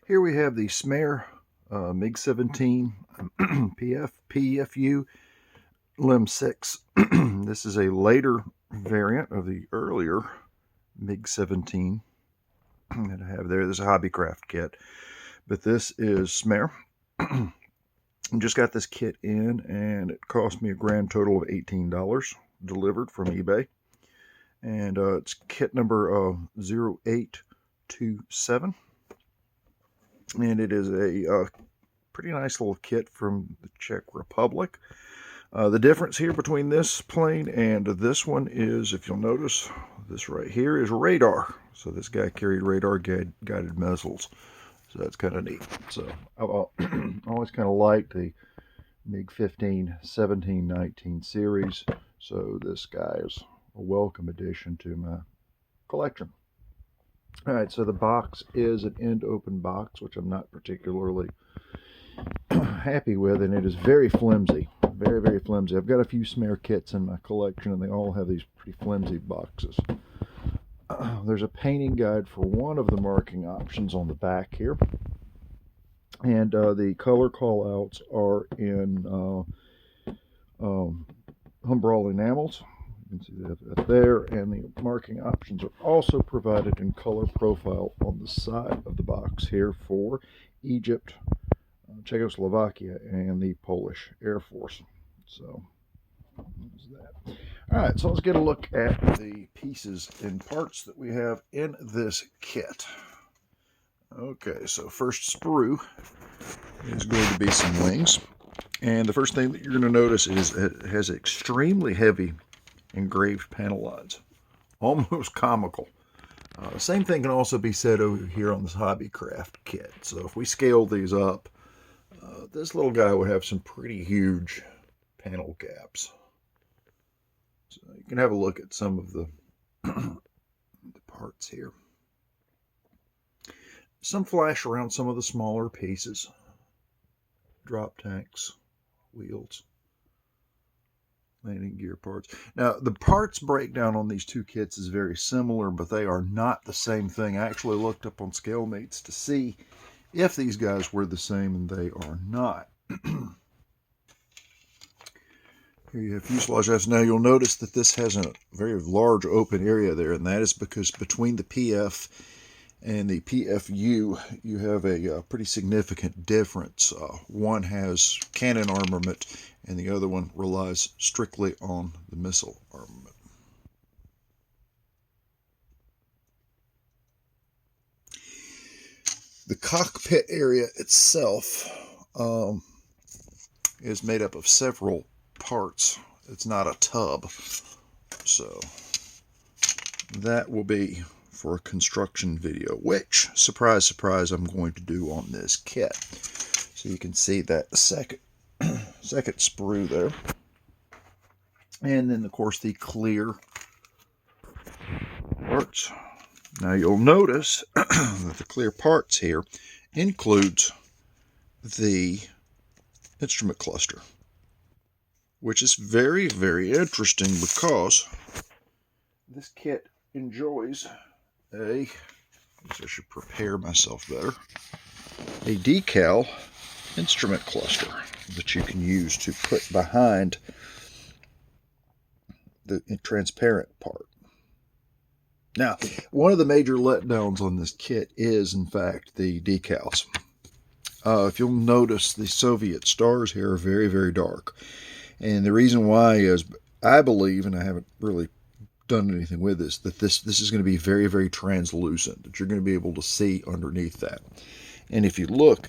Here we have the Smer MiG-17 PFU Lim-6. This is a later variant of the earlier MiG-17 that I have there. This is a hobbycraft kit, but this is Smer. I just got this kit in, and it cost me a grand total of $18 delivered from eBay. And it's kit number 0827. And it is a pretty nice little kit from the Czech Republic. The difference here between this plane and this one is, if you'll notice, this right here is radar. So this guy carried radar guided missiles. So that's kind of neat. So I've always kind of liked the MiG-15, 17, 19 series. So this guy is a welcome addition to my collection. All right, so the box is an end open box, which I'm not particularly happy with, and it is very flimsy. Very, very flimsy. I've got a few Smer kits in my collection, and they all have these pretty flimsy boxes. There's a painting guide for one of the marking options on the back here. And the color callouts are in Humbrol enamels. You can see that there, and the marking options are also provided in color profile on the side of the box here for Egypt, Czechoslovakia, and the Polish Air Force. So there's that. All right, so let's get a look at the pieces and parts that we have in this kit. Okay, so first sprue is going to be some wings, and the first thing that you're going to notice is it has extremely heavy engraved panel lines, almost comical. Same thing can also be said over here on this hobbycraft kit. So if we scale these up, this little guy would have some pretty huge panel gaps. So you can have a look at some of the, the parts here. Some flash around some of the smaller pieces. Drop tanks, wheels, landing gear parts. Now, the parts breakdown on these two kits is very similar, but they are not the same thing. I actually looked up on scale mates to see if these guys were the same, and they are not. Here you have fuselage Fs. Now, you'll notice that this has a very large open area there, and that is because between the PF and the PFU, you have a pretty significant difference. One has cannon armament, and the other one relies strictly on the missile armament. The cockpit area itself is made up of several parts. It's not a tub, so that will be for a construction video, which, surprise, surprise, I'm going to do on this kit. So you can see that second sprue there. And then, of course, the clear parts. Now, you'll notice that the clear parts here includes the instrument cluster, which is very, very interesting because this kit enjoys I should prepare myself better, a decal instrument cluster that you can use to put behind the transparent part. Now, one of the major letdowns on this kit is, in fact, the decals. If you'll notice, the Soviet stars here are very, very dark. And the reason why is, I believe, and I haven't really done anything with this, that this is going to be very, very translucent, that you're going to be able to see underneath that. And if you look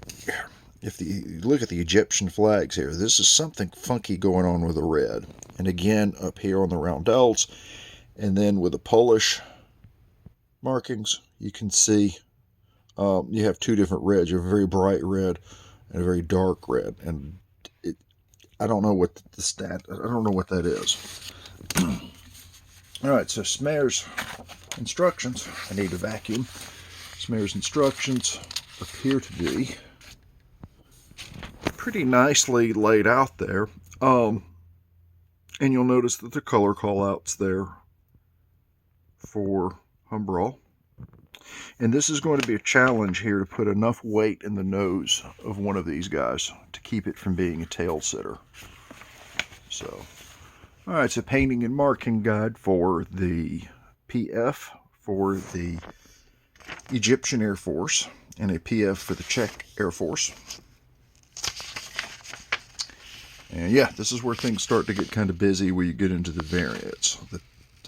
at the Egyptian flags here, this is something funky going on with the red. And again, up here on the roundels, and then with the Polish markings, you can see you have two different reds. You have a very bright red and a very dark red. And I don't know what I don't know what that is. All right, so Smer's instructions, I need a vacuum. Smer's instructions appear to be pretty nicely laid out there. And you'll notice that the color callouts there for Humbrol. And this is going to be a challenge here to put enough weight in the nose of one of these guys to keep it from being a tail sitter. So, all right, it's a painting and marking guide for the PF for the Egyptian Air Force and a PF for the Czech Air Force. And yeah, this is where things start to get kind of busy, where you get into the variants. The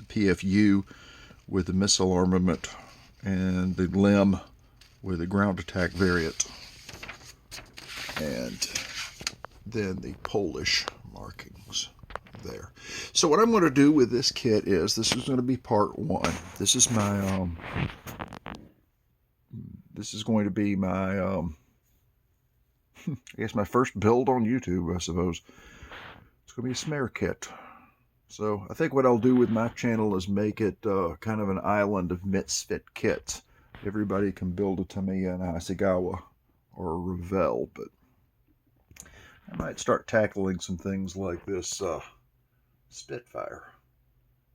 PFU with the missile armament and the Lim with the ground attack variant. And then the Polish markings there. So what I'm going to do with this kit is, this is going to be part one. This is my, this is going to be my, I guess my first build on YouTube, I suppose. It's going to be a Smer kit. So I think what I'll do with my channel is make it kind of an island of misfit kits. Everybody can build a Tamiya, an Hasegawa, or a Revell, but I might start tackling some things like this Spitfire.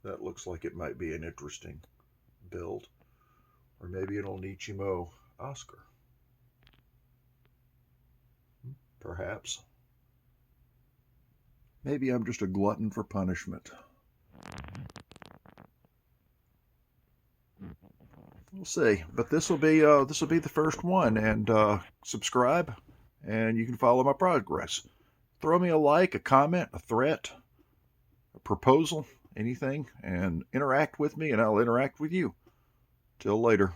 That looks like it might be an interesting build. Or maybe an Onichimo Oscar. Perhaps. Maybe I'm just a glutton for punishment. We'll see. But this will be the first one, and subscribe, and you can follow my progress. Throw me a like, a comment, a threat, a proposal, anything, and interact with me, and I'll interact with you. Till later.